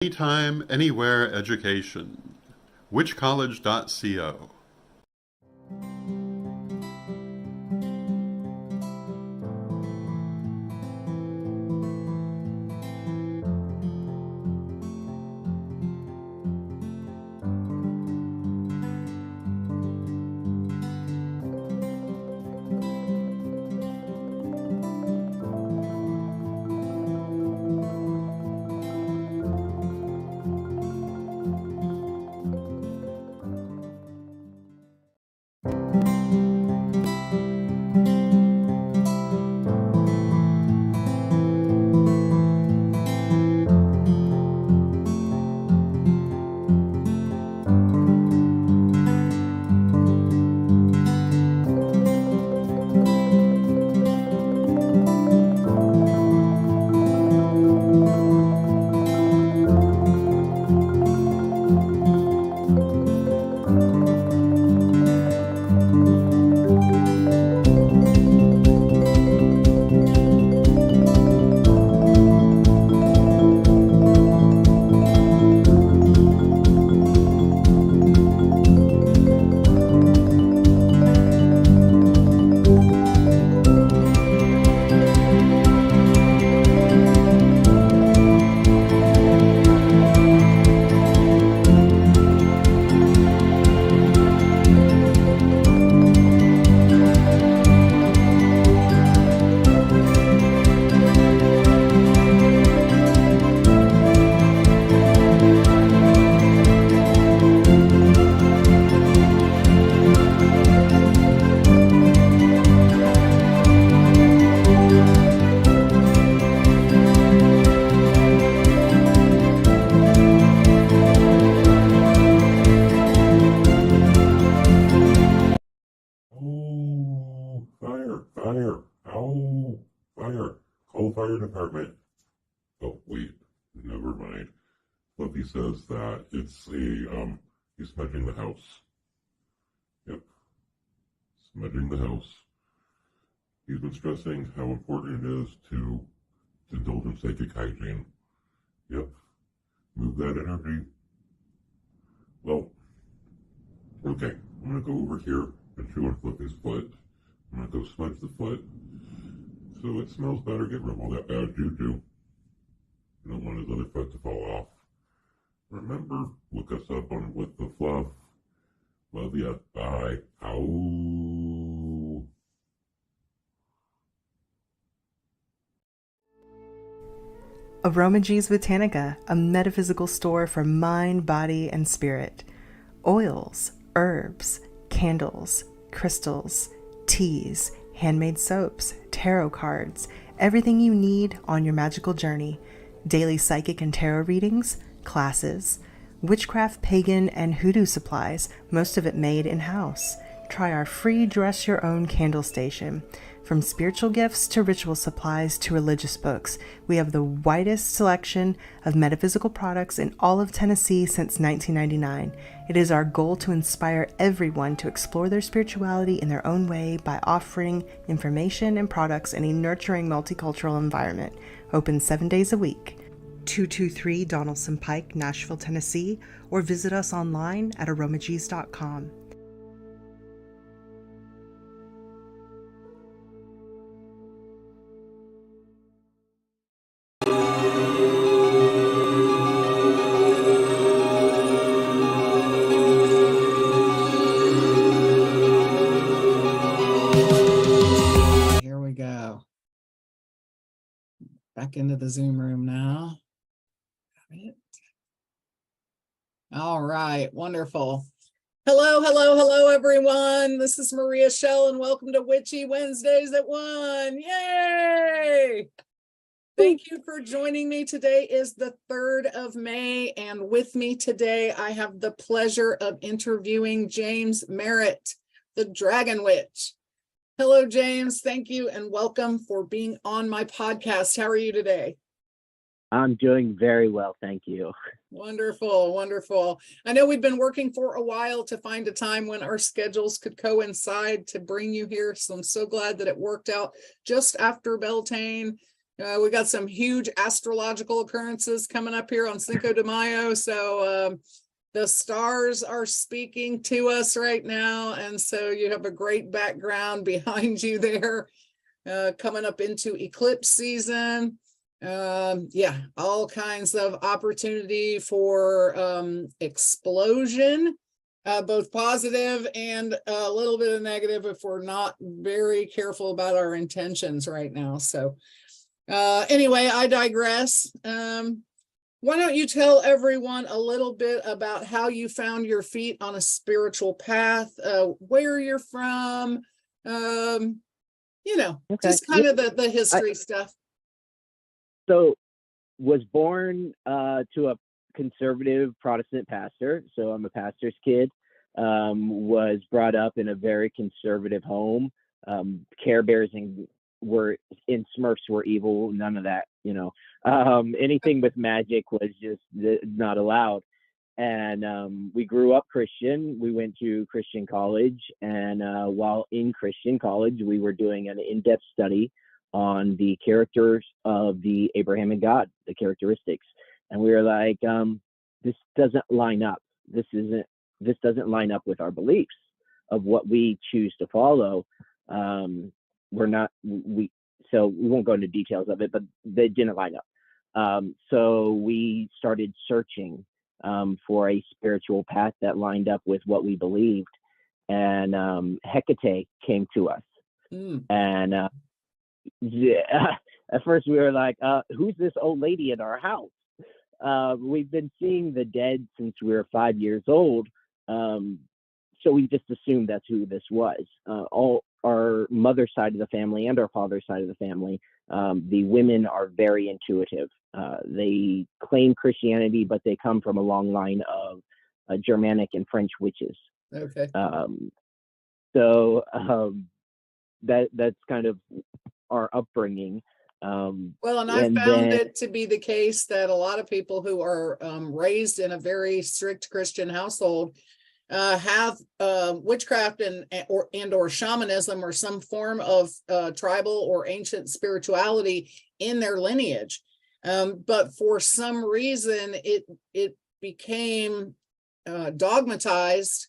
Anytime, anywhere education. Witchcollege.co. Oh, fire, fire, oh, fire, call the fire department. Oh, wait, never mind. Fluffy says that he's smudging the house. Yep, smudging the house. He's been stressing how important it is to indulge in psychic hygiene. Yep, move that energy. Well, okay, I'm gonna go over here and chew on Fluffy's foot. I'm gonna go smudge the foot so it smells better, get rid of all that bad juju. You don't want his other foot to fall off. Remember, look us up on With the Fluff. Love ya. Bye. Ow. Aromagees Botanica, a metaphysical store for mind, body, and spirit. Oils, herbs, candles, crystals, teas, handmade soaps, tarot cards, everything you need on your magical journey. Daily psychic and tarot readings, classes, witchcraft, pagan, and hoodoo supplies, most of it made in-house. Try our free Dress Your Own candle station. From spiritual gifts to ritual supplies to religious books, we have the widest selection of metaphysical products in all of Tennessee since 1999. It is our goal to inspire everyone to explore their spirituality in their own way by offering information and products in a nurturing multicultural environment. Open 7 days a week. 223 Donaldson Pike, Nashville, Tennessee, or visit us online at aromagees.com. Here we go. Back into the Zoom room now. Got it. All right, wonderful. Hello, everyone. This is Maria Shell, and welcome to Witchy Wednesdays at 1. Yay! Thank you for joining me. Today is the 3rd of May, and with me today, I have the pleasure of interviewing James Merrit, the Dragon Witch. Hello, James. Thank you and welcome for being on my podcast. How are you today? I'm doing very well, thank you. Wonderful, wonderful. I know we've been working for a while to find a time when our schedules could coincide to bring you here. So I'm so glad that it worked out just after Beltane. We got some huge astrological occurrences coming up here on Cinco de Mayo. So the stars are speaking to us right now. And so you have a great background behind you there, coming up into eclipse season. Yeah, all kinds of opportunity for explosion, both positive and a little bit of negative if we're not very careful about our intentions right now. So anyway, I digress. Why don't you tell everyone a little bit about how you found your feet on a spiritual path, where you're from, just kind of the history stuff. So was born to a conservative Protestant pastor. So I'm a pastor's kid. Was brought up in a very conservative home. Care Bears were in Smurfs were evil. None of that, anything with magic was just not allowed. And we grew up Christian. We went to Christian college, and while in Christian college, we were doing an in-depth study on the characters of the Abrahamic God, the characteristics. And we were like, this doesn't line up. This doesn't line up with our beliefs of what we choose to follow. So we won't go into details of it, but they didn't line up. So we started searching for a spiritual path that lined up with what we believed. And Hecate came to us. And at first we were like, who's this old lady in our house? We've been seeing the dead since we were 5 years old. So we just assumed that's who this was. All our mother's side of the family and our father's side of the family, the women are very intuitive. They claim Christianity, but they come from a long line of Germanic and French witches. Okay. That's kind of our upbringing. Well, and I found it to be the case that a lot of people who are raised in a very strict Christian household have witchcraft and or shamanism or some form of tribal or ancient spirituality in their lineage. But for some reason, it became dogmatized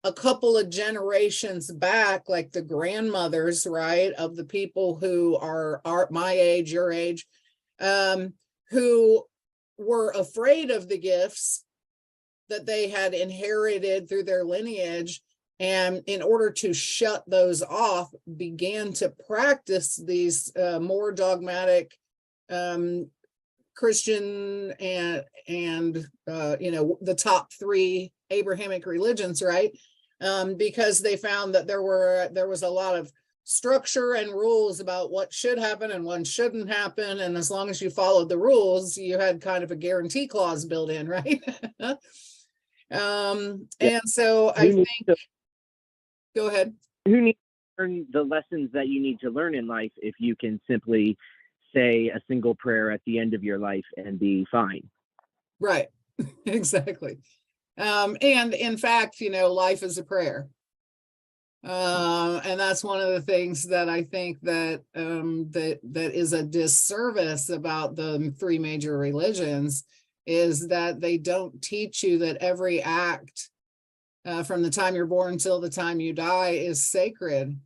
a couple of generations back, like the grandmothers, right, of the people who are my age, your age, who were afraid of the gifts that they had inherited through their lineage, and in order to shut those off, began to practice these more dogmatic Christian and the top three Abrahamic religions, right? Because they found that there was a lot of structure and rules about what should happen and what shouldn't happen, and as long as you followed the rules, you had kind of a guarantee clause built in, right? And so I think, go ahead. Who needs to learn the lessons that you need to learn in life if you can simply say a single prayer at the end of your life and be fine? Right. Exactly. And in fact, life is a prayer. And that's one of the things that I think that that is a disservice about the three major religions, is that they don't teach you that every act from the time you're born until the time you die is sacred,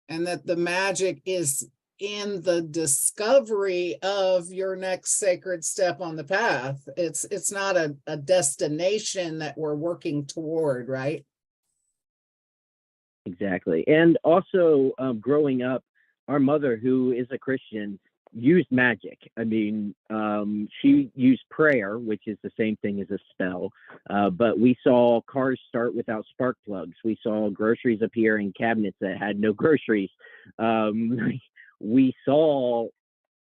and that the magic is in the discovery of your next sacred step on the path. It's not a destination that we're working toward, right? Exactly. And also, growing up, our mother, who is a Christian, used magic. I mean, she used prayer, which is the same thing as a spell. But we saw cars start without spark plugs. We saw groceries appear in cabinets that had no groceries. We saw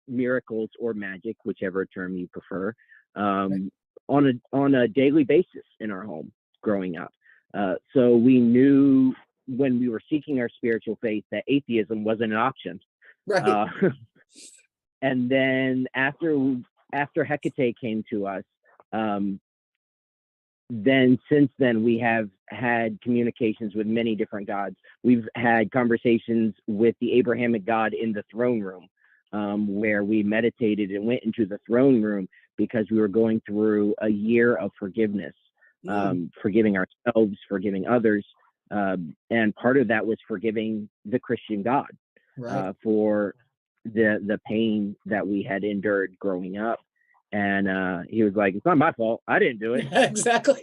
miracles or magic, whichever term you prefer, on a daily basis in our home growing up. So we knew when we were seeking our spiritual faith that atheism wasn't an option. Right. And then after Hecate came to us, then since then we have had communications with many different gods. We've had conversations with the Abrahamic God in the throne room. where we meditated and went into the throne room because we were going through a year of forgiveness, forgiving ourselves, forgiving others. And part of that was forgiving the Christian God, Right. for the pain that we had endured growing up. And he was like, "It's not my fault. I didn't do it." Yeah, exactly.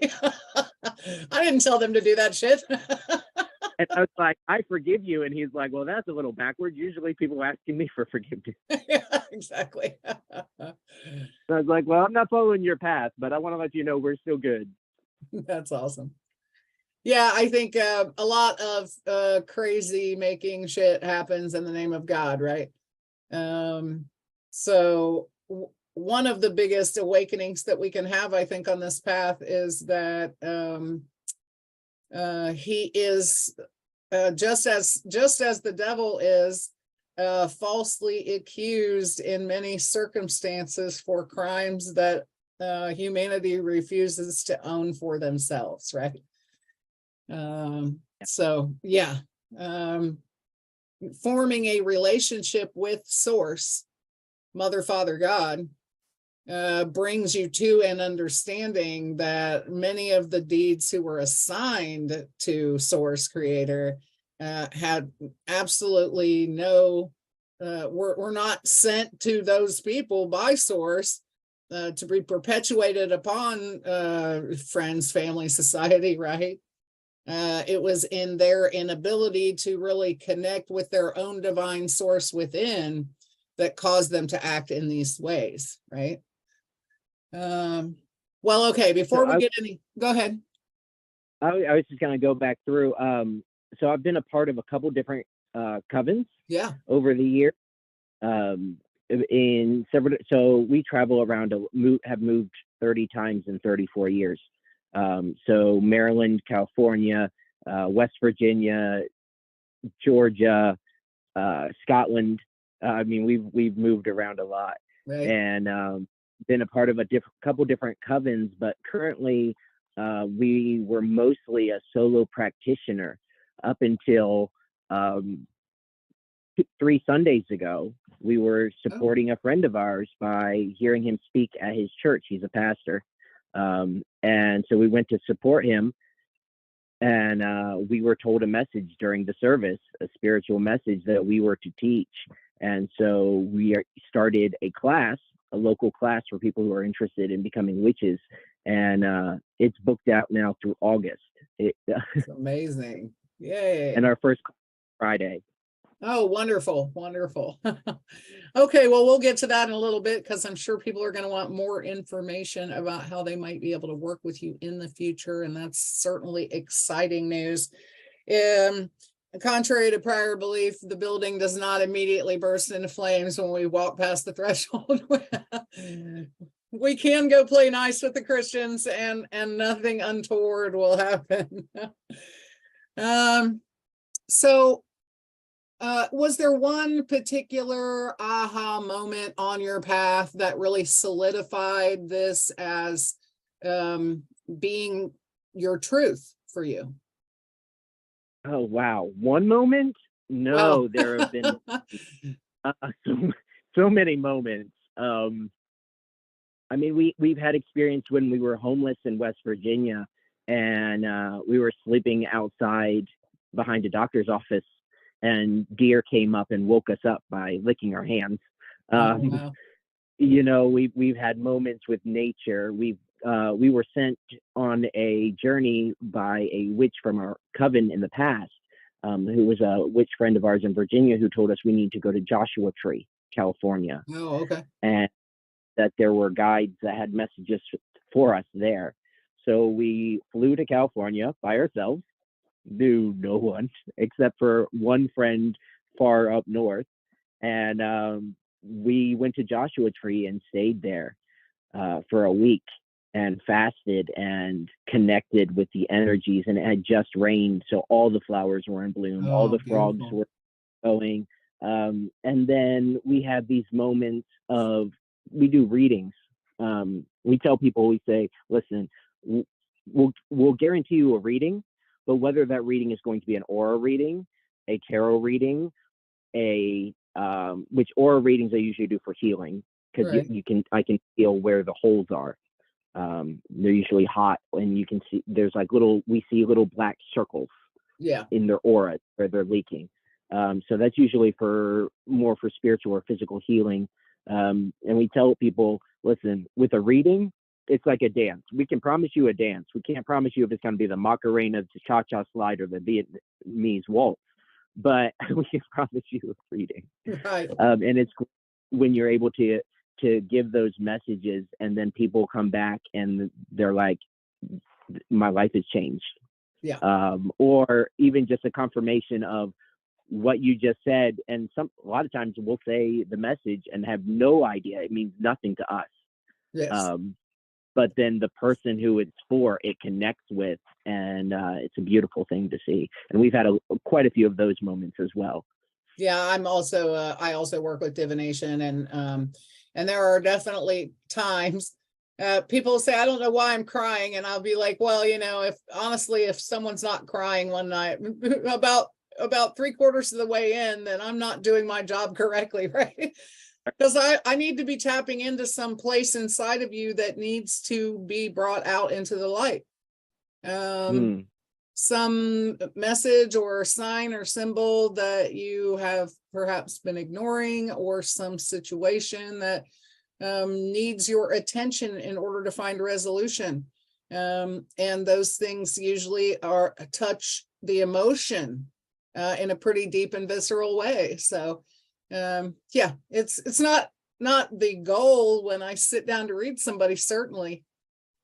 I didn't tell them to do that shit. And I was like, "I forgive you." And he's like, "Well, that's a little backwards. Usually people asking me for forgiveness." Yeah, exactly. So I was like, "Well, I'm not following your path, but I want to let you know we're still good." That's awesome. Yeah, I think a lot of crazy making shit happens in the name of God, right? So one of the biggest awakenings that we can have, I think, on this path is that he is just as the devil is falsely accused in many circumstances for crimes that humanity refuses to own for themselves, right? So yeah, forming a relationship with Source, Mother, Father, God, brings you to an understanding that many of the deeds who were assigned to Source Creator had absolutely no, were not sent to those people by Source to be perpetuated upon friends, family, society, right? It was in their inability to really connect with their own divine source within that caused them to act in these ways, right? Well, okay, before we get any, go ahead. I was just going to go back through. So I've been a part of a couple different covens over the year. In several, so we travel around, have moved 30 times in 34 years. So Maryland, California, West Virginia, Georgia, Scotland. I mean, we've moved around a lot, right. And been a part of a couple different covens. But currently, we were mostly a solo practitioner up until 3 Sundays ago. We were supporting a friend of ours by hearing him speak at his church. He's a pastor. And so we went to support him, and we were told a message during the service, a spiritual message that we were to teach. And so we started a class, a local class for people who are interested in becoming witches. And it's booked out now through August. It's amazing. Yay. And our first Friday. Oh, wonderful. Wonderful. Okay, well, we'll get to that in a little bit because I'm sure people are going to want more information about how they might be able to work with you in the future. And that's certainly exciting news. Contrary to prior belief, the building does not immediately burst into flames when we walk past the threshold. We can go play nice with the Christians and nothing untoward will happen. So was there one particular aha moment on your path that really solidified this as being your truth for you? Oh, wow. One moment? No, well, there have been so many moments. I mean, we've had experience when we were homeless in West Virginia, and we were sleeping outside behind a doctor's office, and deer came up and woke us up by licking our hands. Wow. You know, we've had moments with nature. We were sent on a journey by a witch from our coven in the past, who was a witch friend of ours in Virginia, who told us we need to go to Joshua Tree, California. Oh, okay. And that there were guides that had messages for us there. So we flew to California by ourselves, knew no one except for one friend far up north. And we went to Joshua Tree and stayed there for a week and fasted and connected with the energies. And it had just rained, so all the flowers were in bloom, all the frogs were going. And then we have these moments of, we do readings. We tell people, we say, listen, we'll guarantee you a reading, but whether that reading is going to be an aura reading, a tarot reading, a which aura readings I usually do for healing, because Right. I can feel where the holes are. They're usually hot, and you can see we see little black circles Yeah. in their aura where they're leaking. So that's usually more for spiritual or physical healing. And we tell people, listen, with a reading, it's like a dance. We can promise you a dance. We can't promise you if it's going to be the Macarena, the Cha-Cha slide, or the Vietnamese waltz, but we can promise you a reading. Right. And it's when you're able to give those messages, and then people come back and they're like, my life has changed. Yeah. Or even just a confirmation of what you just said. And a lot of times we'll say the message and have no idea. It means nothing to us. Yes. But then the person who it's for, it connects with, and it's a beautiful thing to see. And we've had quite a few of those moments as well. Yeah, I also work with divination, and there are definitely times people say, I don't know why I'm crying, and I'll be like, well, if someone's not crying one night about 3/4 of the way in, then I'm not doing my job correctly, right? Because I need to be tapping into some place inside of you that needs to be brought out into the light. Some message or sign or symbol that you have perhaps been ignoring, or some situation that needs your attention in order to find a resolution. And those things usually touch the emotion in a pretty deep and visceral way. So yeah, it's not the goal when I sit down to read somebody, certainly.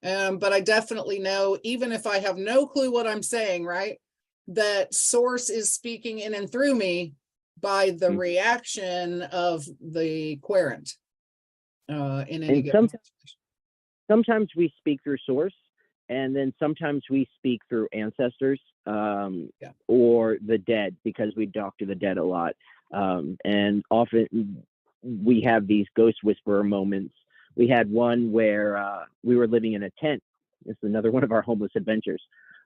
But I definitely know, even if I have no clue what I'm saying, right, that source is speaking in and through me by the reaction of the querent in any given situation. Sometimes we speak through source, and then sometimes we speak through ancestors or the dead, because we talk to the dead a lot. And often we have these ghost whisperer moments. We had one where we were living in a tent. This is another one of our homeless adventures.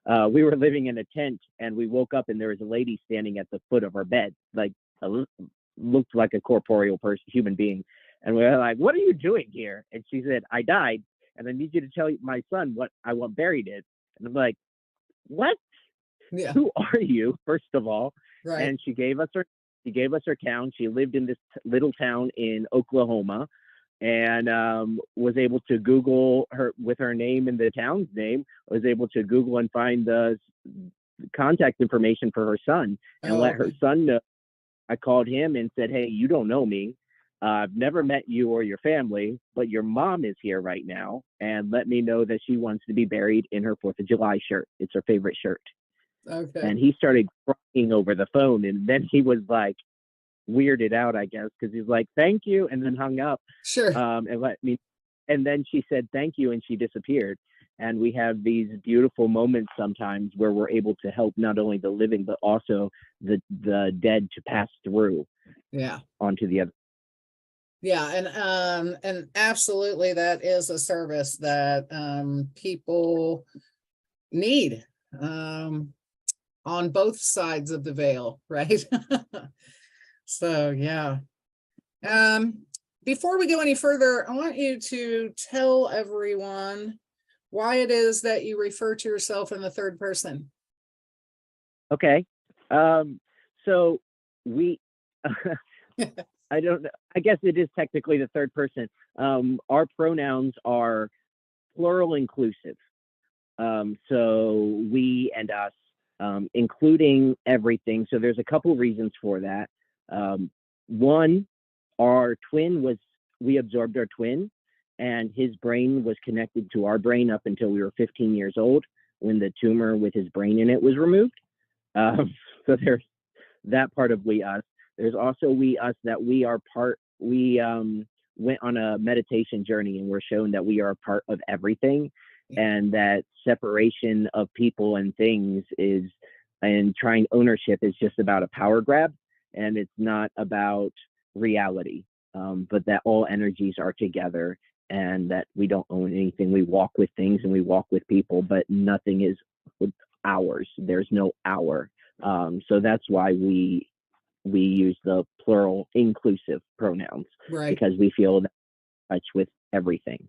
We were living in a tent, and we woke up, and there was a lady standing at the foot of our bed, like looked like a corporeal human being. And we were like, what are you doing here? And she said, I died, and I need you to tell my son what I want buried in. And I'm like, what? Yeah. Who are you, first of all? Right. And she gave us her town. She lived in this little town in Oklahoma, and was able to Google her with her name and the town's name, was able to Google and find the contact information for her son, and let her son know. I called him and said, hey, you don't know me. I've never met you or your family, but your mom is here right now, and let me know that she wants to be buried in her 4th of July shirt. It's her favorite shirt. Okay. And he started crying over the phone, and then he was like weirded out, I guess, because he's like, thank you, and then hung up. Sure. And then she said thank you, and she disappeared. And we have these beautiful moments sometimes where we're able to help not only the living, but also the dead to pass through onto the other. Yeah, and absolutely, that is a service that people need on both sides of the veil, right? So yeah. Before we go any further, I want you to tell everyone why it is that you refer to yourself in the third person. Okay. So we I don't know. I guess it is technically the third person. Our pronouns are plural inclusive. So we and us, including everything. So there's a couple reasons for that. One, we absorbed our twin, and his brain was connected to our brain up until we were 15 years old, when the tumor with his brain in it was removed. So there's that part of we, us. There's also we, us, that we are part. We went on a meditation journey, and we're shown that we are a part of everything, and that separation of people and things and trying ownership is just about a power grab, and it's not about reality, but that all energies are together, and that we don't own anything. We walk with things and we walk with people, but nothing is ours. There's no our. So that's why we we use the plural inclusive pronouns Right. because we feel that touch with everything.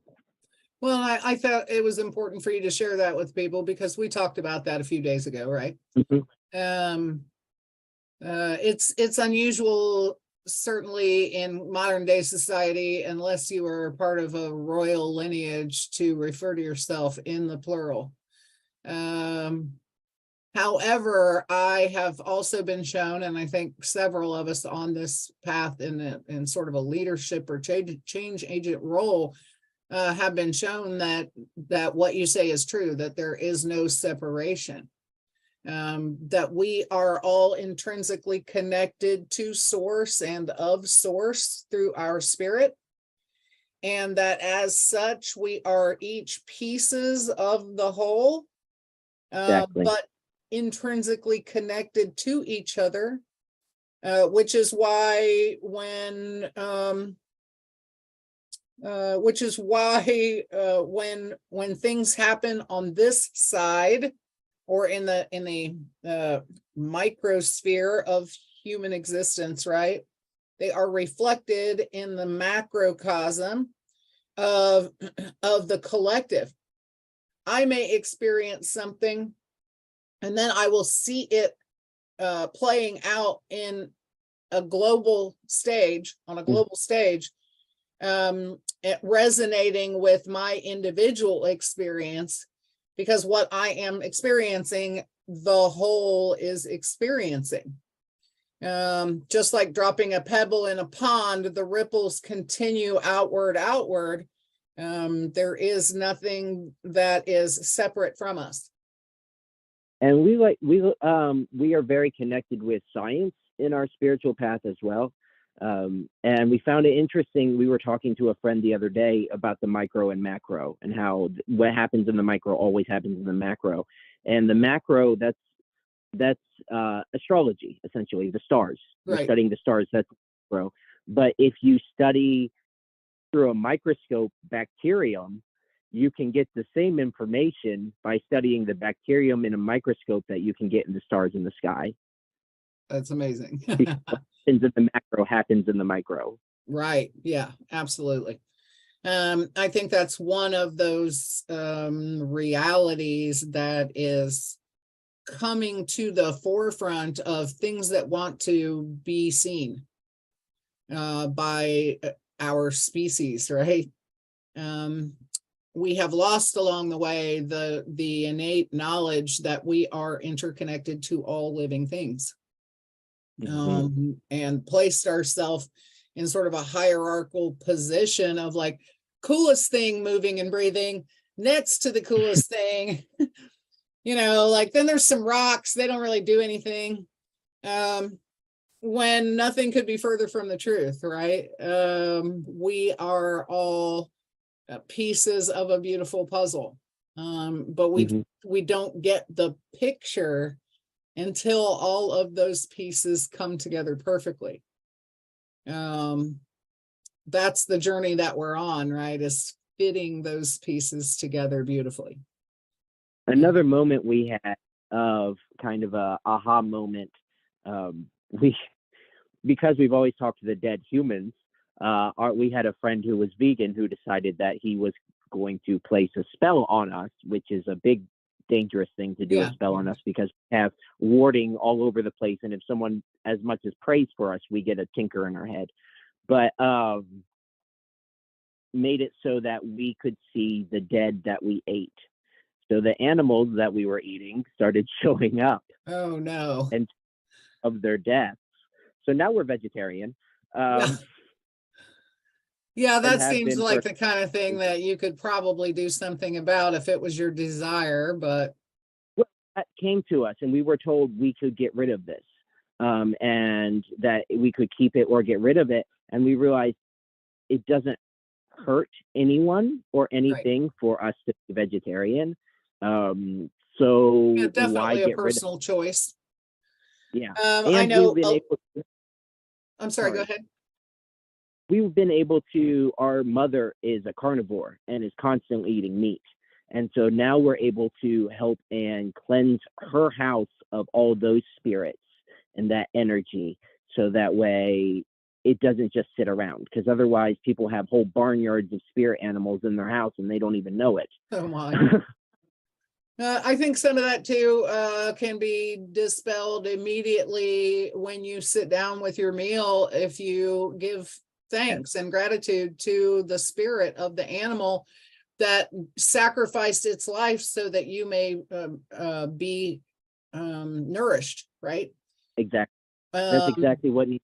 Well, I thought it was important for you to share that with people because we talked about that a few days ago, right? Mhm. It's unusual, certainly in modern day society, unless you are part of a royal lineage, to refer to yourself in the plural. However, I have also been shown, and I think several of us on this path in sort of a leadership or change agent role have been shown that what you say is true, that there is no separation, that we are all intrinsically connected to source and of source through our spirit, and that as such we are each pieces of the whole, Exactly. but intrinsically connected to each other, which is why when things happen on this side or in the microsphere of human existence, right, they are reflected in the macrocosm of the collective. I may experience something and then I will see it playing out in a global stage, on a global stage, resonating with my individual experience, because what I am experiencing, the whole is experiencing. Just like dropping a pebble in a pond, the ripples continue outward. There is nothing that is separate from us. And we are very connected with science in our spiritual path as well. And we found it interesting. We were talking to a friend the other day about the micro and macro, and how what happens in the micro always happens in the macro. And the macro, that's astrology, essentially, the stars. We're Right. studying the stars, that's macro. But if you study through a microscope bacterium, you can get the same information by studying the bacterium in a microscope that you can get in the stars in the sky. That's amazing. What happens in the macro happens in the micro. Right. Yeah, absolutely. I think that's one of those realities that is coming to the forefront of things that want to be seen by our species, right? We have lost along the way the innate knowledge that we are interconnected to all living things, and placed ourselves in sort of a hierarchical position of like, coolest thing moving and breathing next to the coolest thing. Like, then there's some rocks, they don't really do anything, when nothing could be further from the truth, right? We are all pieces of a beautiful puzzle, but we don't get the picture until all of those pieces come together perfectly. That's the journey that we're on, right? Is fitting those pieces together beautifully. Another moment we had of kind of a aha moment, because we've always talked to the dead humans, we had a friend who was vegan who decided that he was going to place a spell on us, which is a big dangerous thing to do, a spell on us, because we have warding all over the place, and if someone as much as prays for us, we get a tinker in our head. But made it so that we could see the dead that we ate. So the animals that we were eating started showing up. Oh no. And of their deaths. So now we're vegetarian. Yeah, that seems like the kind of thing that you could probably do something about if it was your desire, but that came to us and we were told we could get rid of this, and that we could keep it or get rid of it. And we realized it doesn't hurt anyone or anything for us to be vegetarian. So yeah, definitely why a get personal rid of choice. Yeah. I know. I'm sorry, go ahead. We've been able to, our mother is a carnivore and is constantly eating meat. And so now we're able to help and cleanse her house of all those spirits and that energy. so that way it doesn't just sit around, because otherwise people have whole barnyards of spirit animals in their house and they don't even know it. Oh my. I think some of that too can be dispelled immediately when you sit down with your meal. If you give thanks and gratitude to the spirit of the animal that sacrificed its life so that you may be nourished, right? Exactly. That's exactly what needs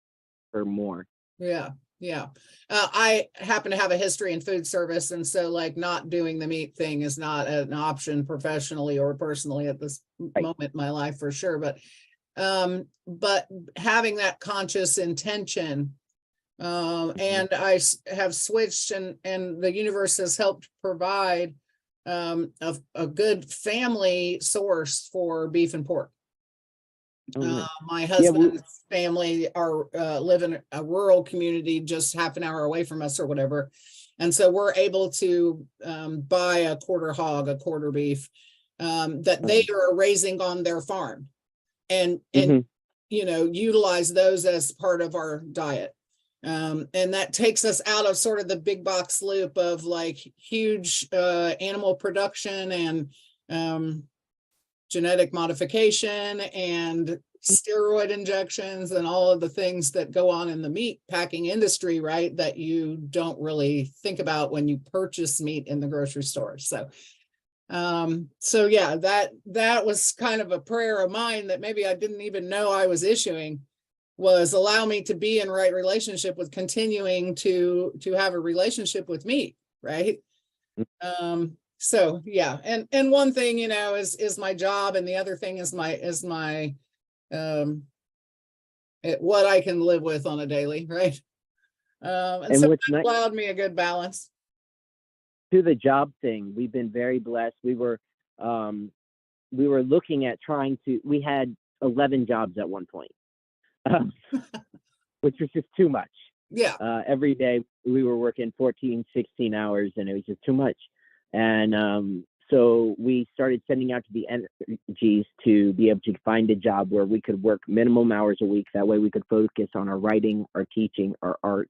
for more. Yeah. Yeah. I happen to have a history in food service. And so like not doing the meat thing is not an option professionally or personally at this moment in my life for sure. But having that conscious intention, and I have switched and the universe has helped provide a good family source for beef and pork. My husband's family live in a rural community just half an hour away from us or whatever. And so we're able to buy a quarter hog, a quarter beef that they are raising on their farm and utilize those as part of our diet. And that takes us out of sort of the big box loop of like huge animal production and genetic modification and steroid injections and all of the things that go on in the meat packing industry, right? That you don't really think about when you purchase meat in the grocery store. So yeah, that was kind of a prayer of mine that maybe I didn't even know I was issuing, was allow me to be in right relationship with continuing to have a relationship with meat, right? So yeah, and one thing, is my job, and the other thing is my what I can live with on a daily, right? And so that allowed me a good balance. To the job thing, we've been very blessed. We were looking at we had 11 jobs at one point, which was just too much. Yeah. Every day we were working 14, 16 hours, and it was just too much. And so we started sending out to the energies to be able to find a job where we could work minimum hours a week. That way we could focus on our writing, our teaching, our art,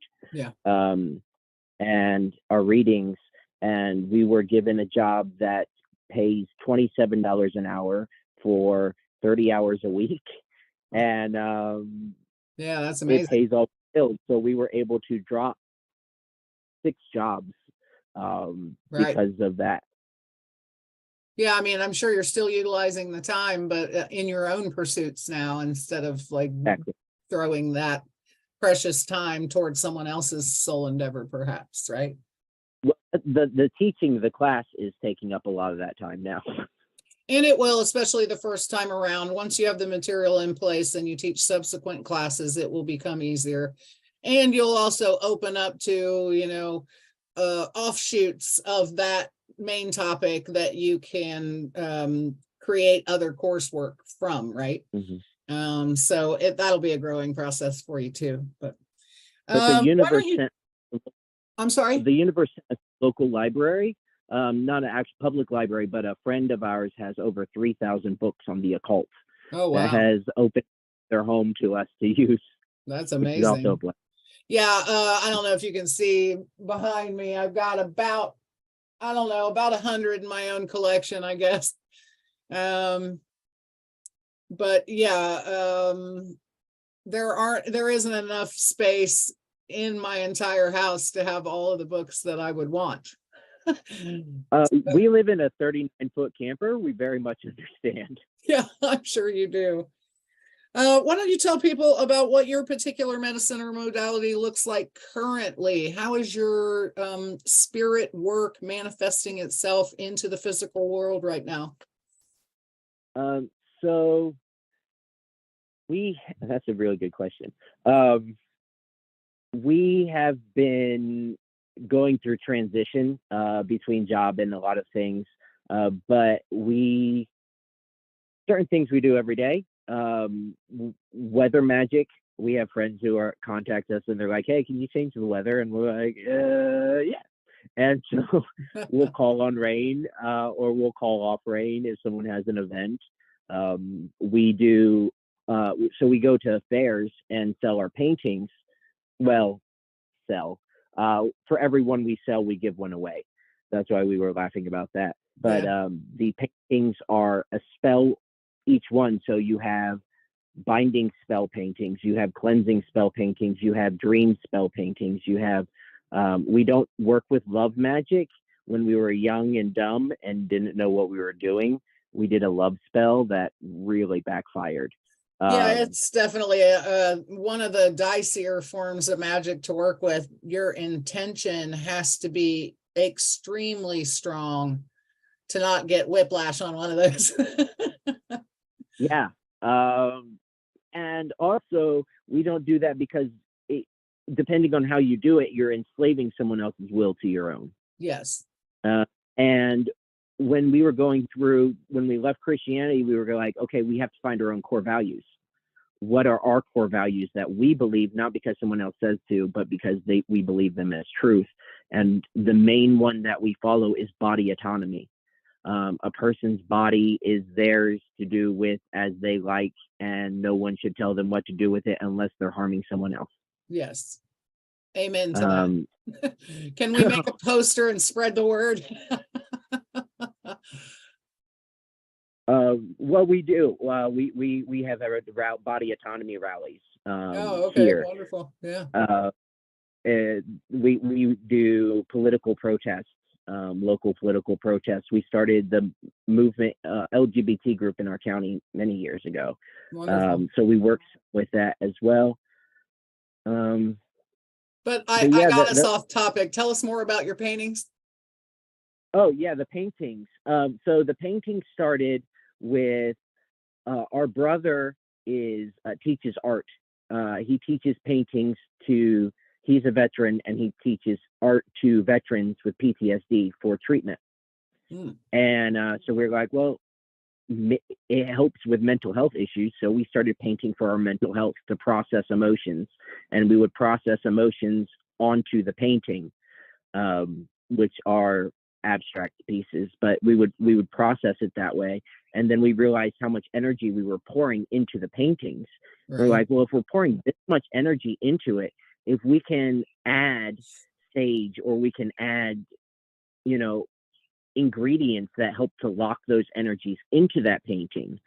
and our readings. And we were given a job that pays $27 an hour for 30 hours a week. And yeah, that's amazing. It pays all the bills. So we were able to drop 6 jobs because of that. Yeah, I mean, I'm sure you're still utilizing the time, but in your own pursuits now, instead of like throwing that precious time towards someone else's soul endeavor, perhaps, right? Well, the teaching the class is taking up a lot of that time now. And it will, especially the first time around. Once you have the material in place and you teach subsequent classes, it will become easier. And you'll also open up to, offshoots of that main topic that you can create other coursework from, right? So that'll be a growing process for you too. But the universe I'm sorry? The universe has a local library, not an actual public library, but a friend of ours has over 3,000 books on the occult. Oh, wow. That has opened their home to us to use. That's amazing. Yeah, I don't know if you can see behind me. I've got about 100 in my own collection, I guess. But yeah, there isn't enough space in my entire house to have all of the books that I would want. We live in a 39-foot camper. We very much understand. Yeah, I'm sure you do. Why don't you tell people about what your particular medicine or modality looks like currently? How is your spirit work manifesting itself into the physical world right now? So that's a really good question. We have been going through transition between job and a lot of things, but certain things we do every day. Weather magic. We have friends who contact us and they're like, "Hey, can you change the weather?" And we're like, "Yeah." And so we'll call on rain, or we'll call off rain if someone has an event. We do so we go to fairs and sell our paintings. Well, sell. For every one we sell, we give one away. That's why we were laughing about that. But the paintings are a spell each one. So you have binding spell paintings, you have cleansing spell paintings, you have dream spell paintings, you have, we don't work with love magic. When we were young and dumb and didn't know what we were doing, we did a love spell that really backfired. Yeah, it's definitely one of the dicier forms of magic to work with. Your intention has to be extremely strong to not get whiplash on one of those. Yeah. And also, we don't do that because depending on how you do it, you're enslaving someone else's will to your own. Yes. And when we were when we left Christianity, we were like, okay, we have to find our own core values. What are our core values that we believe, not because someone else says to, but because we believe them as truth? And the main one that we follow is body autonomy. A person's body is theirs to do with as they like, and no one should tell them what to do with it unless they're harming someone else. Yes. Amen to that. Can we make a poster and spread the word? Well, we do. We have body autonomy rallies. Oh, okay, here. wonderful. Yeah. We do political protests, local political protests. We started the movement LGBT group in our county many years ago. Wonderful. So we work with that as well. But I got us off topic. Tell us more about your paintings. Oh yeah, the paintings. So the painting started with our brother teaches art. He teaches paintings to. He's a veteran and he teaches art to veterans with PTSD for treatment. And so we're like, well, it helps with mental health issues. So we started painting for our mental health to process emotions, and we would process emotions onto the painting, which are abstract pieces, but we would process it that way. And then we realized how much energy we were pouring into the paintings. Right. We're like, well, if we're pouring this much energy into it, if we can add sage or we can add, ingredients that help to lock those energies into that painting,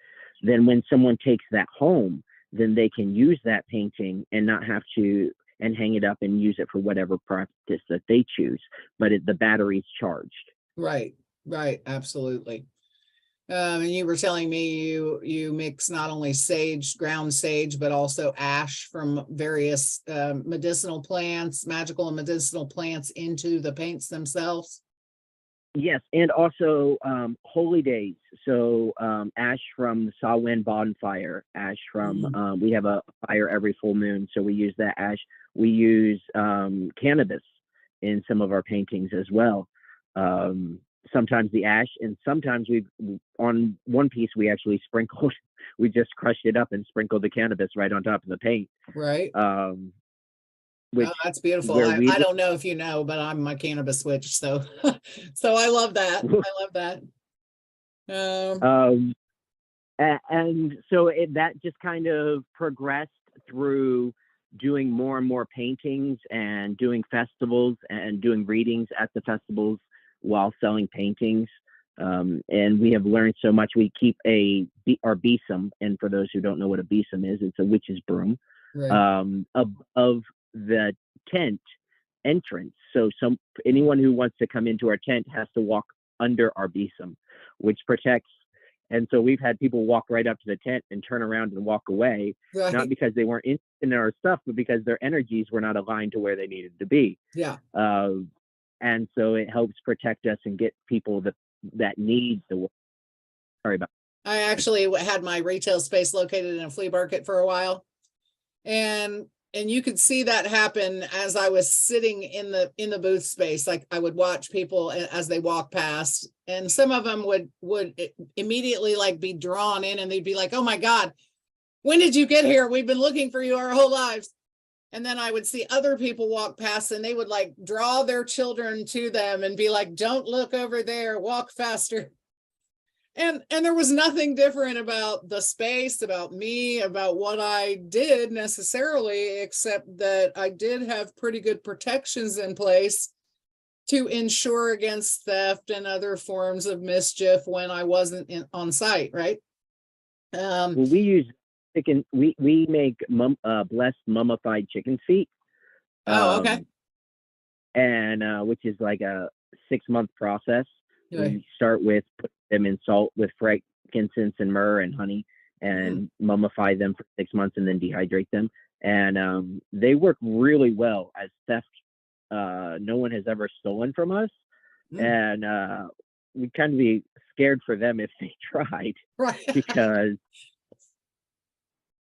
then when someone takes that home, then they can use that painting and not have to and hang it up and use it for whatever practice that they choose, but the battery's charged. Right, absolutely. And you were telling me you mix not only ground sage, but also ash from various medicinal plants, magical and medicinal plants into the paints themselves. Yes, and also holy days. So ash from the Samhain bonfire, ash from, we have a fire every full moon, so we use that ash. We use cannabis in some of our paintings as well. Sometimes the ash, and sometimes on one piece we actually we just crushed it up and sprinkled the cannabis right on top of the paint. Right. That's beautiful. I don't know if you know, but I'm a cannabis witch, so so I love that. I love that. And so that just kind of progressed through doing more and more paintings and doing festivals and doing readings at the festivals while selling paintings. And we have learned so much. We keep our besom, and for those who don't know what a besom is, it's a witch's broom, right. Of the tent entrance. So anyone who wants to come into our tent has to walk under our besom, which protects. And so we've had people walk right up to the tent and turn around and walk away, right. Not because they weren't in our stuff, but because their energies were not aligned to where they needed to be. Yeah. And so it helps protect us and get people that need the work. Sorry about that. I actually had my retail space located in a flea market for a while. And you could see that happen as I was sitting in the booth space. Like I would watch people as they walk past, and some of them would immediately like be drawn in, and they'd be like, "Oh my God, when did you get here? We've been looking for you our whole lives." And then I would see other people walk past, and they would like draw their children to them and be like, "Don't look over there, walk faster." And there was nothing different about the space, about me, about what I did necessarily, except that I did have pretty good protections in place to ensure against theft and other forms of mischief when I wasn't on site, right? Well, we use chicken. We make blessed mummified chicken feet. Okay. And which is like a 6-month process. Right. We start with put them in salt with frankincense and myrrh and honey, and mummify them for 6 months, and then dehydrate them. And they work really well as theft. No one has ever stolen from us, and we'd kind of be scared for them if they tried, right? Because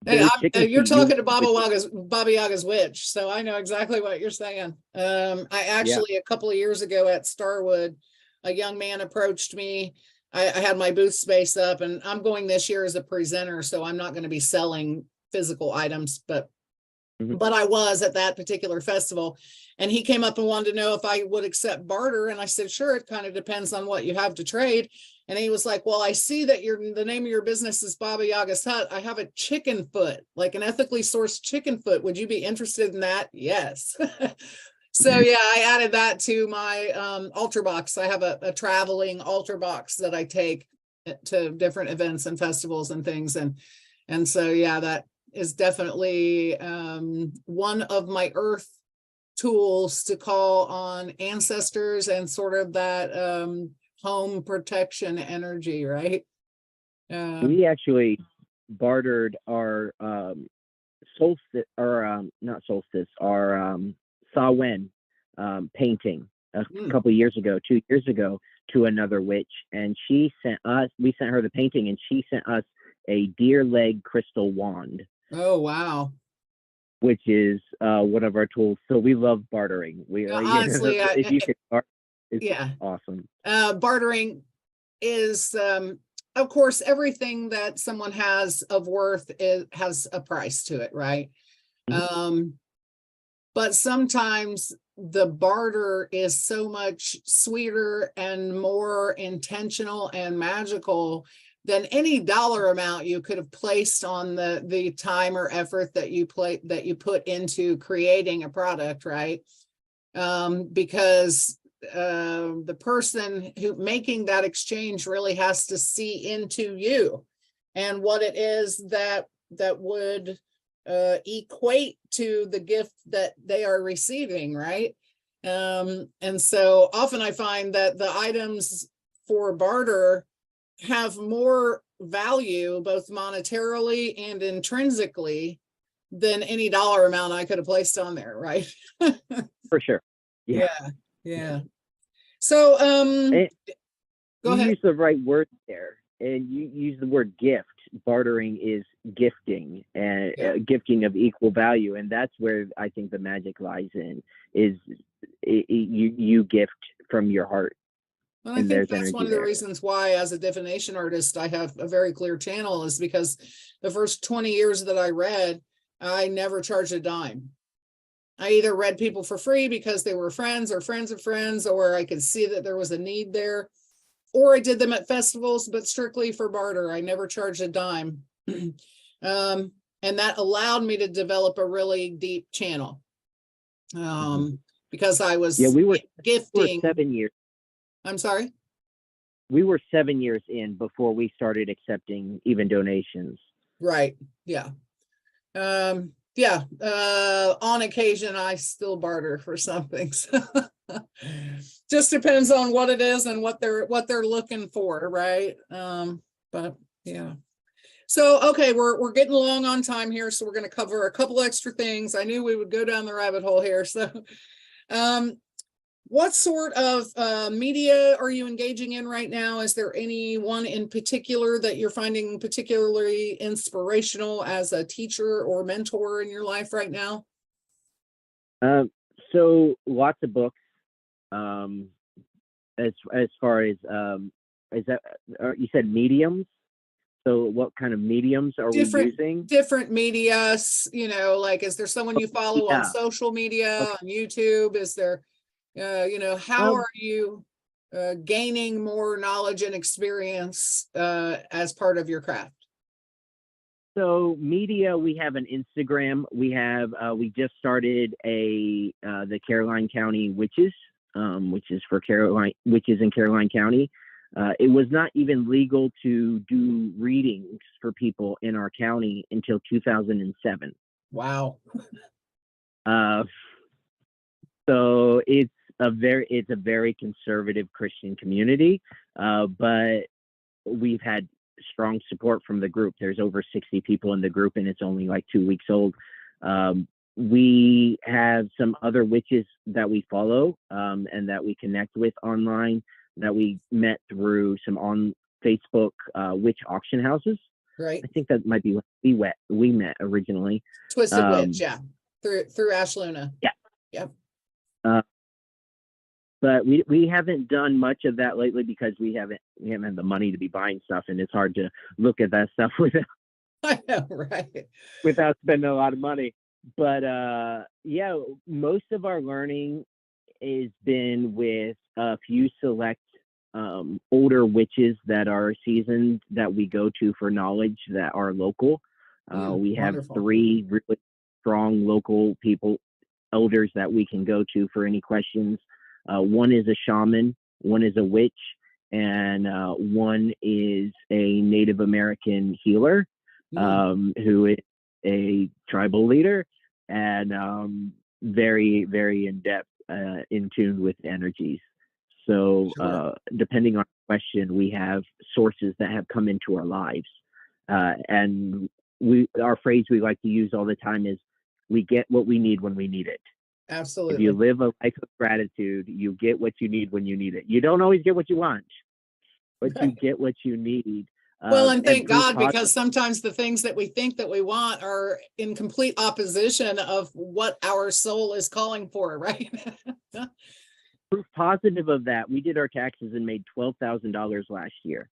you're talking to Baba Yaga's witch, so I know exactly what you're saying. I actually a couple of years ago at Starwood, a young man approached me. I had my booth space up, and I'm going this year as a presenter, so I'm not going to be selling physical items, but I was at that particular festival, and he came up and wanted to know if I would accept barter. And I said, sure, it kind of depends on what you have to trade. And he was like, well, I see that the name of your business is Baba Yaga's Hut. I have a chicken foot, like an ethically sourced chicken foot. Would you be interested in that? Yes. So yeah, I added that to my altar box. I have a traveling altar box that I take to different events and festivals and things. And so, yeah, that is definitely one of my earth tools to call on ancestors and sort of that home protection energy, right? We actually bartered our solstice, or not solstice, our Samhain painting a couple of years ago, 2 years ago, to another witch, and we sent her the painting, and she sent us a deer leg crystal wand. Oh, wow. Which is one of our tools. So we love bartering. Honestly, if you could barter, it's yeah, awesome. Bartering is, of course, everything that someone has of worth has a price to it, right? But sometimes the barter is so much sweeter and more intentional and magical than any dollar amount you could have placed on the time or effort that you put into creating a product, right? Because the person who making that exchange really has to see into you and what it is that would equate to the gift that they are receiving, right? And so often I find that the items for barter have more value, both monetarily and intrinsically, than any dollar amount I could have placed on there, right? For sure. Yeah. So go ahead. You use the right word there, and you use the word gift. Bartering is gifting, and gifting of equal value, and that's where I think the magic lies in, is you gift from your heart. And I think that's one of the reasons why, as a divination artist, I have a very clear channel, is because the first 20 years that I read, I never charged a dime. I either read people for free because they were friends or friends of friends, or I could see that there was a need there, or I did them at festivals, but strictly for barter. I never charged a dime. And that allowed me to develop a really deep channel. Because I was gifting. We were 7 years. I'm sorry? We were 7 years in before we started accepting even donations. Right. Yeah. On occasion, I still barter for something. So just depends on what it is and what they're looking for, right? But yeah. So okay, we're getting along on time here, so we're going to cover a couple extra things. I knew we would go down the rabbit hole here. So, what sort of media are you engaging in right now? Is there any one in particular that you're finding particularly inspirational as a teacher or mentor in your life right now? So lots of books. As far as is that you said mediums? So what kind of mediums are we using? Different media, like, is there someone you follow on social media, on YouTube? Is there, how are you gaining more knowledge and experience as part of your craft? So media, we have an Instagram. We have we just started the Caroline County Witches, which is for witches in Caroline County. It was not even legal to do readings for people in our county until 2007. Wow. So it's a very conservative Christian community, but we've had strong support from the group. There's over 60 people in the group, and it's only like 2 weeks old. We have some other witches that we follow and that we connect with online, that we met through some on Facebook witch auction houses. Right. I think that might be what we met originally. Twisted Witch, yeah. Through Ash Luna. Yeah. Yep. But we haven't done much of that lately because we haven't had the money to be buying stuff, and it's hard to look at that stuff I know, right? without spending a lot of money. But yeah, most of our learning has been with a few select older witches that are seasoned that we go to for knowledge that are local. We have Wonderful. 3 really strong local elders that we can go to for any questions. One is a shaman, one is a witch, and one is a Native American healer who is a tribal leader and very, very in-depth, in tune with energies. So depending on the question, we have sources that have come into our lives. And our phrase we like to use all the time is, we get what we need when we need it. Absolutely. If you live a life of gratitude, you get what you need when you need it. You don't always get what you want, but you get what you need. Well, and thank God, because sometimes the things that we think that we want are in complete opposition of what our soul is calling for, right? Proof positive of that, we did our taxes and made $12,000 last year.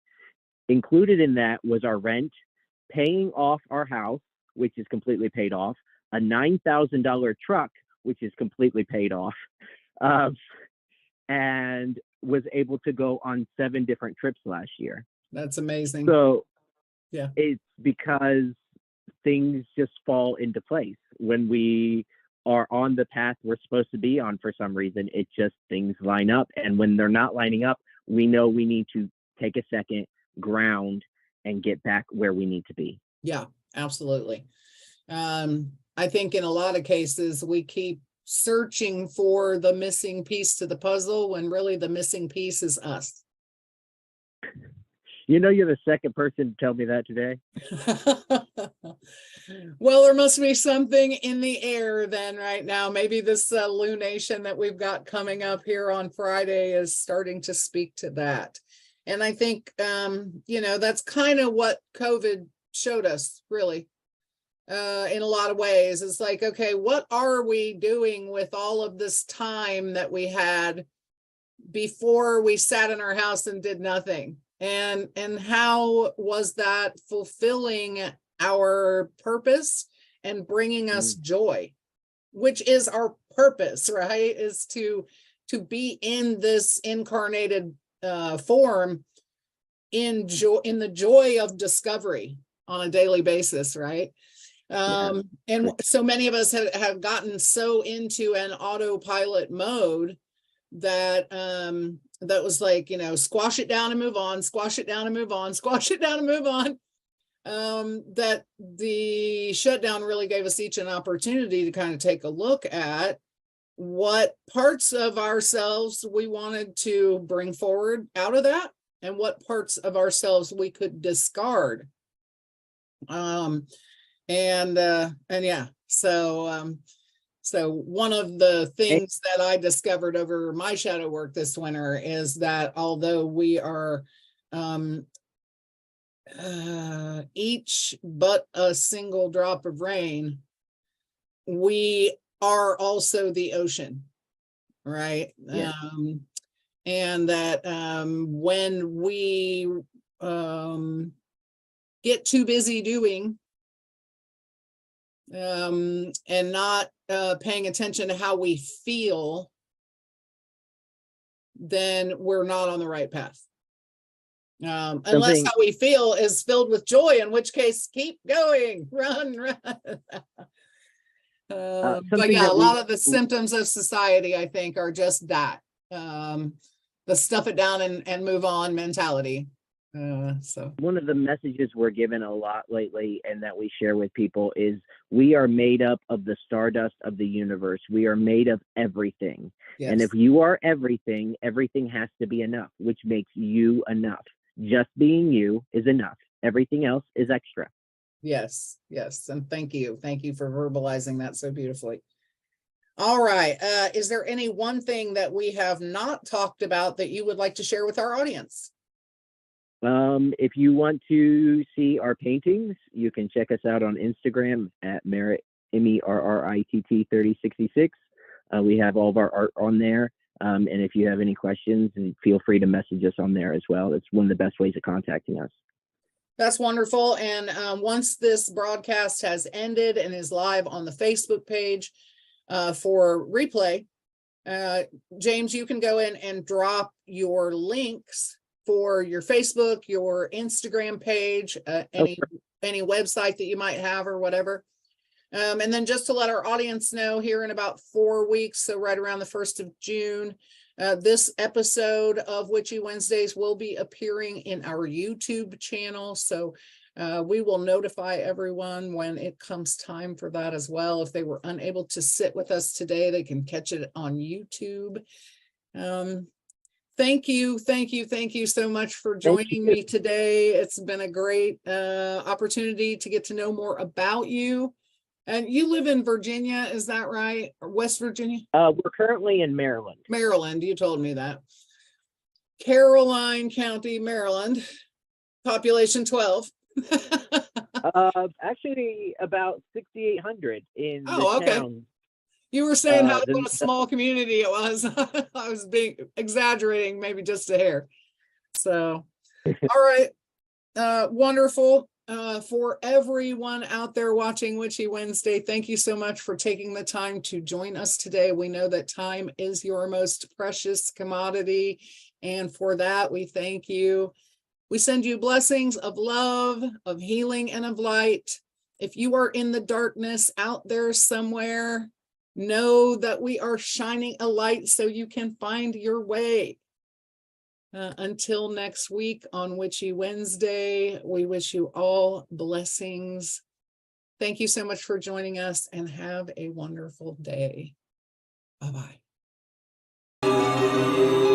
Included in that was our rent, paying off our house, which is completely paid off, a $9,000 truck, which is completely paid off, and was able to go on 7 different trips last year. That's amazing. So yeah, it's because things just fall into place when we are on the path we're supposed to be on. For some reason, it just, things line up. And when they're not lining up, we know we need to take a second, ground, and get back where we need to be. Yeah, absolutely. I think in a lot of cases, we keep searching for the missing piece to the puzzle when really the missing piece is us. You know, you're the second person to tell me that today. Well, there must be something in the air then right now. Maybe this lunation that we've got coming up here on Friday is starting to speak to that. And I think, that's kind of what COVID showed us, really. In a lot of ways. It's like, okay, what are we doing with all of this time that we had before we sat in our house and did nothing? And how was that fulfilling our purpose and bringing us joy, which is our purpose, right? Is to be in this incarnated form in the joy of discovery on a daily basis, right? And so many of us have gotten so into an autopilot mode that that was like, squash it down and move on, squash it down and move on, squash it down and move on. That the shutdown really gave us each an opportunity to kind of take a look at what parts of ourselves we wanted to bring forward out of that and what parts of ourselves we could discard. So one of the things that I discovered over my shadow work this winter is that although we are each but a single drop of rain, we are also the ocean, right? Yeah. And that when we get too busy doing and not paying attention to how we feel, then we're not on the right path. Unless Something- how we feel is filled with joy, in which case keep going, run. But something yeah, a that we- lot of the symptoms of society, I think, are just that, the stuff it down and move on mentality. So One of the messages we're given a lot lately and that we share with people is we are made up of the stardust of the universe. We are made of everything. yes. And if you are everything, everything has to be enough, which makes you enough. Just being you is enough. Everything else is extra. Yes, yes, and thank you for verbalizing that so beautifully. All right, is there any one thing that we have not talked about that you would like to share with our audience? If you want to see our paintings, you can check us out on Instagram at Merritt, MERRITT 3066. We have all of our art on there. And if you have any questions, feel free to message us on there as well. It's one of the best ways of contacting us. That's wonderful. And once this broadcast has ended and is live on the Facebook page for replay, James, you can go in and drop your links for your Facebook, your Instagram page, any website that you might have or whatever. And then just to let our audience know, here in about 4 weeks, so right around the 1st of June, this episode of Witchy Wednesdays will be appearing in our YouTube channel. So we will notify everyone when it comes time for that as well. If they were unable to sit with us today, they can catch it on YouTube. Thank you so much for joining me today. It's been a great opportunity to get to know more about you. And you live in Virginia, is that right? Or West Virginia? We're currently in Maryland. Maryland, you told me that. Caroline County, Maryland, population 12. Actually, about 6,800 in the Okay. town. You were saying how the- what a small community it was. I was exaggerating maybe just a hair. So, all right. Wonderful. For everyone out there watching Witchy Wednesday, thank you so much for taking the time to join us today. We know that time is your most precious commodity, and for that, we thank you. We send you blessings of love, of healing, and of light. If you are in the darkness out there somewhere, know that we are shining a light so you can find your way. Until next week on Witchy Wednesday, we wish you all blessings. Thank you so much for joining us and have a wonderful day. Bye-bye.